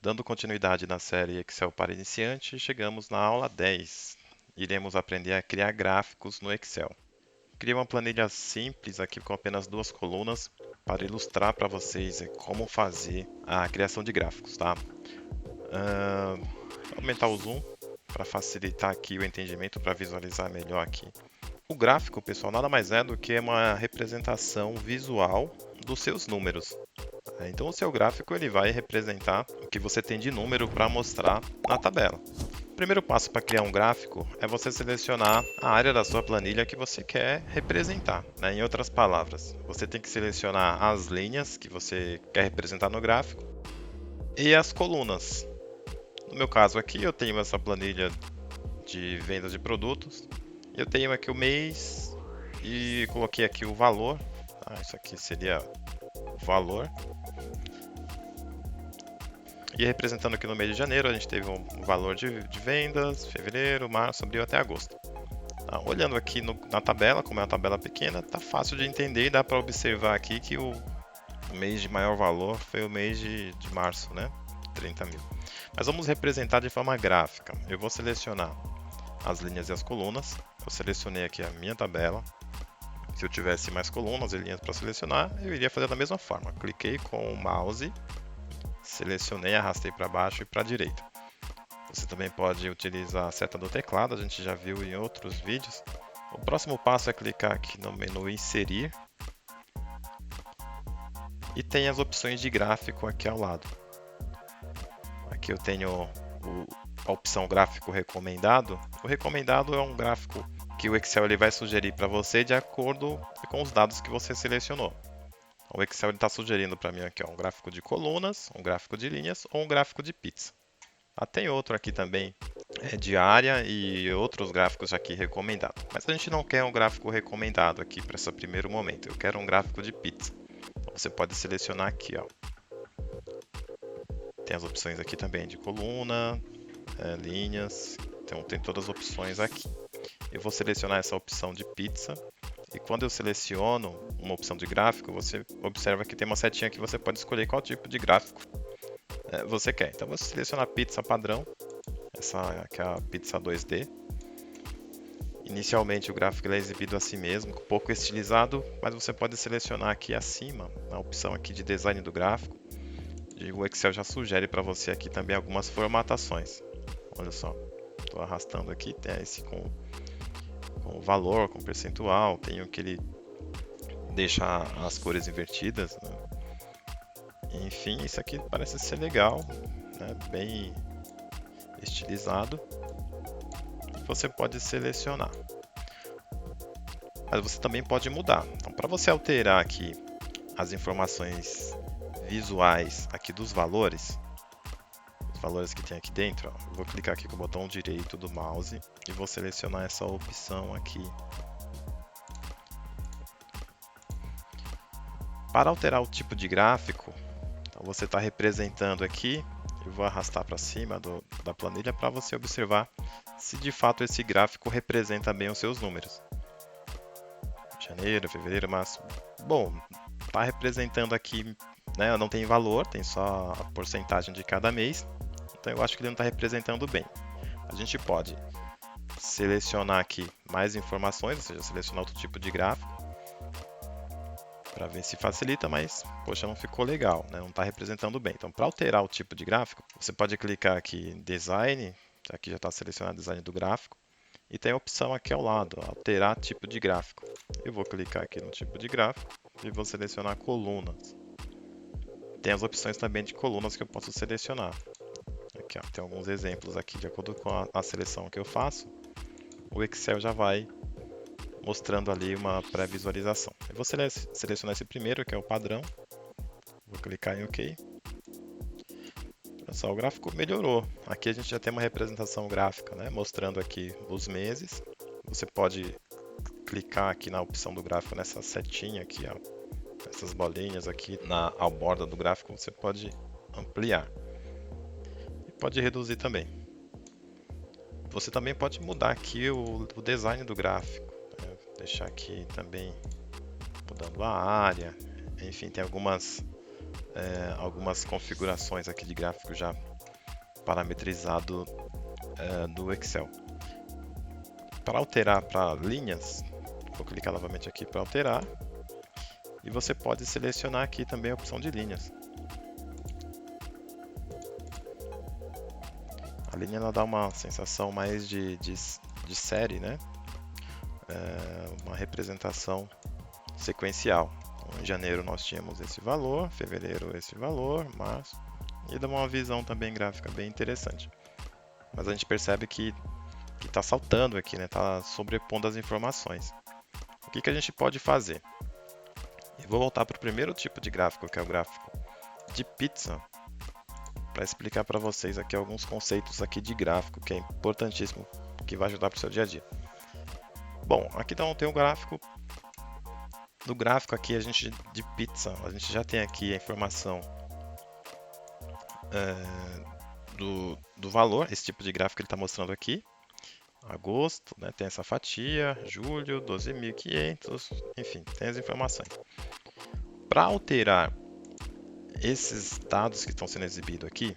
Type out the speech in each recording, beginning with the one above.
Dando continuidade na série Excel para iniciante, chegamos na aula 10. Iremos aprender a criar gráficos no Excel. Criei uma planilha simples aqui com apenas duas colunas para ilustrar para vocês como fazer a criação de gráficos, tá? Vou aumentar o zoom para facilitar aqui o entendimento, para visualizar melhor aqui. O gráfico, pessoal, nada mais é do que uma representação visual dos seus números. Então o seu gráfico ele vai representar o que você tem de número para mostrar na tabela. O primeiro passo para criar um gráfico é você selecionar a área da sua planilha que você quer representar, né? Em outras palavras, você tem que selecionar as linhas que você quer representar no gráfico e as colunas. No meu caso aqui eu tenho essa planilha de vendas de produtos, eu tenho aqui o mês e coloquei aqui o valor, tá? Isso aqui seria o valor. E representando aqui no mês de janeiro, a gente teve um valor de vendas, fevereiro, março, abril até agosto. Olhando aqui na tabela, como é uma tabela pequena, tá fácil de entender e dá para observar aqui que o mês de maior valor foi o mês de março, né? 30 mil. Mas vamos representar de forma gráfica. Eu vou selecionar as linhas e as colunas. Eu selecionei aqui a minha tabela. Se eu tivesse mais colunas e linhas para selecionar, eu iria fazer da mesma forma. Cliquei com o mouse, selecionei, arrastei para baixo e para a direita. Você também pode utilizar a seta do teclado, a gente já viu em outros vídeos. O próximo passo é clicar aqui no menu Inserir e tem as opções de gráfico aqui ao lado. Aqui eu tenho a opção Gráfico Recomendado. O recomendado é um gráfico que o Excel ele vai sugerir para você de acordo com os dados que você selecionou. O Excel está sugerindo para mim aqui um gráfico de colunas, um gráfico de linhas ou um gráfico de pizza. Tem outro aqui também de área e outros gráficos aqui recomendados. Mas a gente não quer um gráfico recomendado aqui para esse primeiro momento. Eu quero um gráfico de pizza. Então, você pode selecionar aqui, ó. Tem as opções aqui também de coluna, linhas. Então tem todas as opções aqui. Eu vou selecionar essa opção de pizza. E quando eu seleciono uma opção de gráfico, você observa que tem uma setinha que você pode escolher qual tipo de gráfico você quer. Então, você seleciona a pizza padrão, essa aqui é a pizza 2D. Inicialmente, o gráfico é exibido assim mesmo, um pouco estilizado, mas você pode selecionar aqui acima, na opção aqui de design do gráfico. E o Excel já sugere para você aqui também algumas formatações. Olha só, estou arrastando aqui, tem esse com valor, com percentual, tem o que ele deixa as cores invertidas, né? Enfim, isso aqui parece ser legal, né? Bem estilizado. Você pode selecionar, mas você também pode mudar. Então, para você alterar aqui as informações visuais aqui dos valores, os valores que tem aqui dentro, ó, eu vou clicar aqui com o botão direito do mouse e vou selecionar essa opção aqui. Para alterar o tipo de gráfico, então você está representando aqui, eu vou arrastar para cima da planilha para você observar se de fato esse gráfico representa bem os seus números. Janeiro, fevereiro, março. Bom, está representando aqui, né, não tem valor, tem só a porcentagem de cada mês, então eu acho que ele não está representando bem. A gente pode selecionar aqui mais informações, ou seja, selecionar outro tipo de gráfico, para ver se facilita, mas, poxa, não ficou legal, né? Não está representando bem. Então, para alterar o tipo de gráfico, você pode clicar aqui em Design, aqui já está selecionado o design do gráfico, e tem a opção aqui ao lado, alterar tipo de gráfico. Eu vou clicar aqui no tipo de gráfico e vou selecionar colunas. Tem as opções também de colunas que eu posso selecionar. Aqui, ó, tem alguns exemplos aqui, de acordo com a seleção que eu faço, o Excel já vai mostrando ali uma pré-visualização. Eu vou selecionar esse primeiro, que é o padrão. Vou clicar em OK. Olha só, o gráfico melhorou. Aqui a gente já tem uma representação gráfica, né, mostrando aqui os meses. Você pode clicar aqui na opção do gráfico, nessa setinha aqui, ó, essas bolinhas aqui à borda do gráfico, você pode ampliar. E pode reduzir também. Você também pode mudar aqui o design do gráfico. Deixar aqui também mudando a área, enfim, tem algumas configurações aqui de gráfico já parametrizado do Excel. Para alterar para linhas, vou clicar novamente aqui para alterar. E você pode selecionar aqui também a opção de linhas. A linha ela dá uma sensação mais de série, né? Uma representação sequencial. Então, em janeiro nós tínhamos esse valor, fevereiro esse valor, março, e dá uma visão também gráfica bem interessante. Mas a gente percebe que está saltando aqui, né? Está sobrepondo as informações. O que a gente pode fazer? Eu vou voltar para o primeiro tipo de gráfico, que é o gráfico de pizza, para explicar para vocês aqui alguns conceitos aqui de gráfico, que é importantíssimo, que vai ajudar para o seu dia a dia. Bom, aqui então tem o gráfico. No gráfico aqui de pizza, a gente já tem aqui a informação do valor, esse tipo de gráfico que ele está mostrando aqui. Agosto, né, tem essa fatia, julho, 12.500, enfim, tem as informações. Para alterar esses dados que estão sendo exibidos aqui,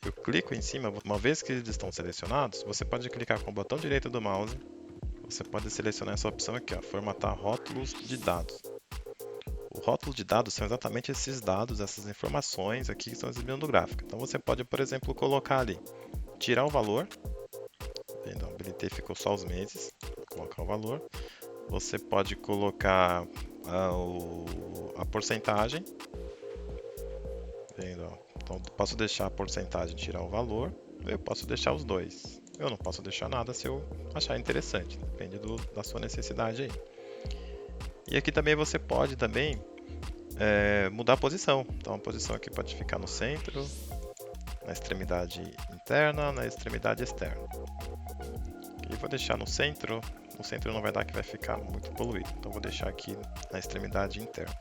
eu clico em cima, uma vez que eles estão selecionados, você pode clicar com o botão direito do mouse, você pode selecionar essa opção aqui, ó, formatar rótulos de dados. O rótulo de dados são exatamente esses dados, essas informações aqui que estão exibindo no gráfico. Então você pode, por exemplo, colocar ali, tirar o valor, vendo, habilitei, ficou só os meses, colocar o valor. Você pode colocar a porcentagem, vendo, então posso deixar a porcentagem, tirar o valor, eu posso deixar os dois. Eu não posso deixar nada se eu achar interessante, depende da sua necessidade aí. E aqui também você pode mudar a posição. Então a posição aqui pode ficar no centro, na extremidade interna, na extremidade externa. E vou deixar no centro não vai dar, que vai ficar muito poluído, então vou deixar aqui na extremidade interna.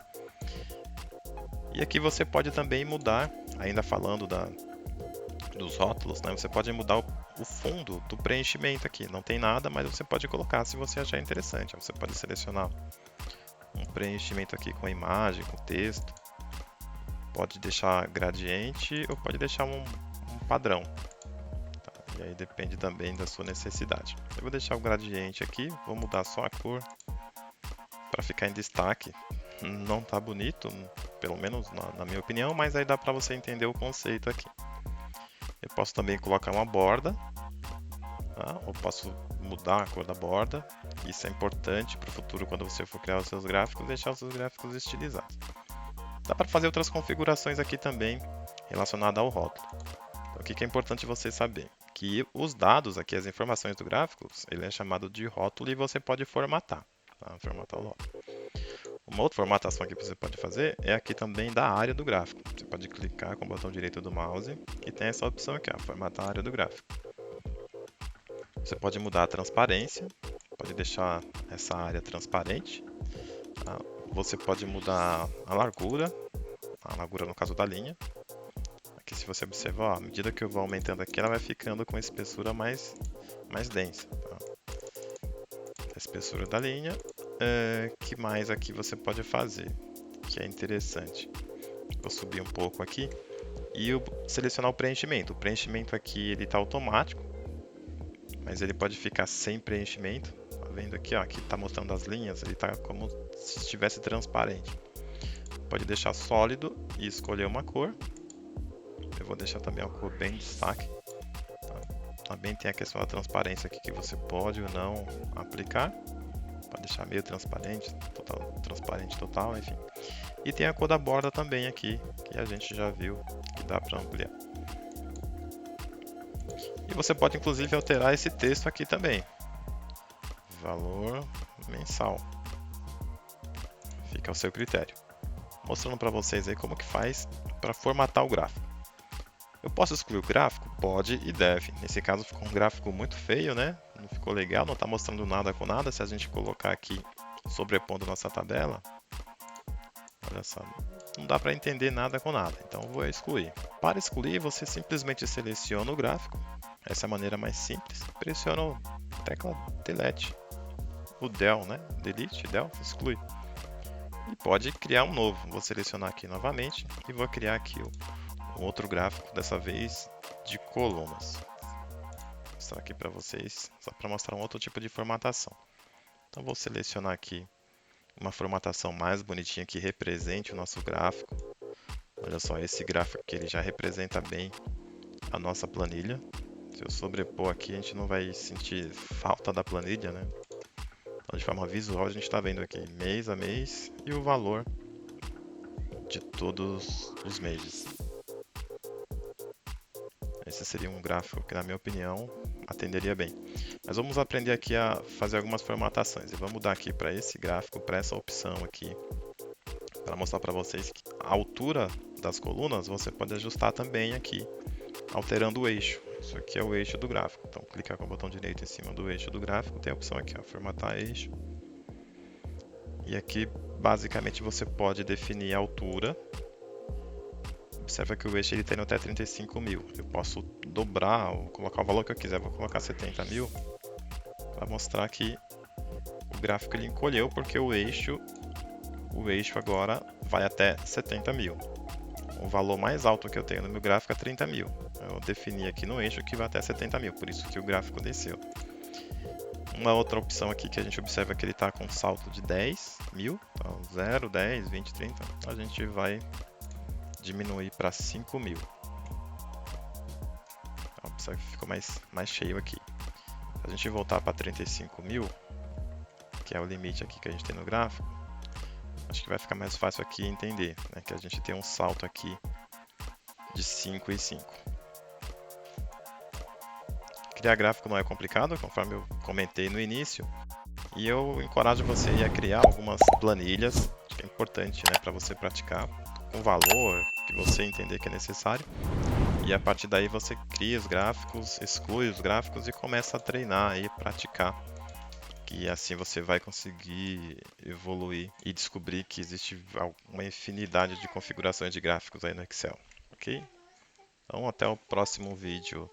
E aqui você pode também mudar, ainda falando dos rótulos, né? Você pode mudar o fundo do preenchimento aqui. Não tem nada, mas você pode colocar se você achar interessante. Você pode selecionar um preenchimento aqui com imagem, com texto. Pode deixar gradiente ou pode deixar um padrão. Tá? E aí depende também da sua necessidade. Eu vou deixar o gradiente aqui, vou mudar só a cor para ficar em destaque. Não está bonito, pelo menos na minha opinião, mas aí dá para você entender o conceito aqui. Eu posso também colocar uma borda, tá? Ou posso mudar a cor da borda. Isso é importante para o futuro, quando você for criar os seus gráficos, deixar os seus gráficos estilizados. Dá para fazer outras configurações aqui também relacionadas ao rótulo. Então, o que é importante você saber? Que os dados aqui, as informações do gráfico, ele é chamado de rótulo e você pode formatar, tá? Formatar o rótulo. Uma outra formatação que você pode fazer é aqui também da área do gráfico. Você pode clicar com o botão direito do mouse e tem essa opção aqui, ó, formatar a área do gráfico. Você pode mudar a transparência, pode deixar essa área transparente. Tá? Você pode mudar a largura no caso da linha. Aqui, se você observar, ó, à medida que eu vou aumentando aqui, ela vai ficando com espessura mais densa. Tá? A espessura da linha. Que mais aqui você pode fazer, que é interessante? Vou subir um pouco aqui e selecionar o preenchimento. O preenchimento aqui ele está automático, mas ele pode ficar sem preenchimento. Tá vendo aqui, ó, aqui está mostrando as linhas, ele está como se estivesse transparente. Pode deixar sólido e escolher uma cor. Eu vou deixar também uma cor bem destaque. Tá? Também tem a questão da transparência aqui que você pode ou não aplicar. Pode deixar meio transparente, transparente total, enfim. E tem a cor da borda também aqui, que a gente já viu que dá para ampliar. E você pode inclusive alterar esse texto aqui também. Valor mensal. Fica ao seu critério. Mostrando para vocês aí como que faz para formatar o gráfico. Eu posso excluir o gráfico? Pode e deve. Nesse caso ficou um gráfico muito feio, né? Não ficou legal, não está mostrando nada com nada. Se a gente colocar aqui, sobrepondo nossa tabela, olha só, não dá para entender nada com nada. Então eu vou excluir. Para excluir, você simplesmente seleciona o gráfico. Essa é a maneira mais simples. Pressiona a tecla Delete. O Del, né? Delete, Del, exclui. E pode criar um novo. Vou selecionar aqui novamente e vou criar aqui um outro gráfico, dessa vez de colunas. Vou mostrar aqui para vocês, só para mostrar um outro tipo de formatação. Então vou selecionar aqui uma formatação mais bonitinha que represente o nosso gráfico. Olha só, esse gráfico aqui ele já representa bem a nossa planilha. Se eu sobrepor aqui, a gente não vai sentir falta da planilha, né? Então, de forma visual, a gente está vendo aqui mês a mês e o valor de todos os meses. Esse seria um gráfico que, na minha opinião, atenderia bem. Mas vamos aprender aqui a fazer algumas formatações. E vamos mudar aqui para esse gráfico, para essa opção aqui, para mostrar para vocês que a altura das colunas você pode ajustar também aqui, alterando o eixo. Isso aqui é o eixo do gráfico. Então, clicar com o botão direito em cima do eixo do gráfico, tem a opção aqui, ó, formatar eixo. E aqui, basicamente, você pode definir a altura. Observa que o eixo ele tem até 35.000. Eu posso dobrar ou colocar o valor que eu quiser. Vou colocar 70.000 para mostrar que o gráfico ele encolheu porque o eixo agora vai até 70.000. O valor mais alto que eu tenho no meu gráfico é 30.000. Eu defini aqui no eixo que vai até 70.000, por isso que o gráfico desceu. Uma outra opção aqui que a gente observa que ele está com um salto de 10.000, então 0, 10, 20, 30, a gente vai diminuir para 5.000. Observa que ficou mais cheio aqui. Se a gente voltar para 35.000, que é o limite aqui que a gente tem no gráfico, acho que vai ficar mais fácil aqui entender, né, que a gente tem um salto aqui de 5 e 5. Criar gráfico não é complicado, conforme eu comentei no início, e eu encorajo você a criar algumas planilhas, acho que é importante, né, para você praticar com valor que você entender que é necessário, e a partir daí você cria os gráficos, exclui os gráficos e começa a treinar e praticar, que assim você vai conseguir evoluir e descobrir que existe uma infinidade de configurações de gráficos aí no Excel, ok? Então até o próximo vídeo.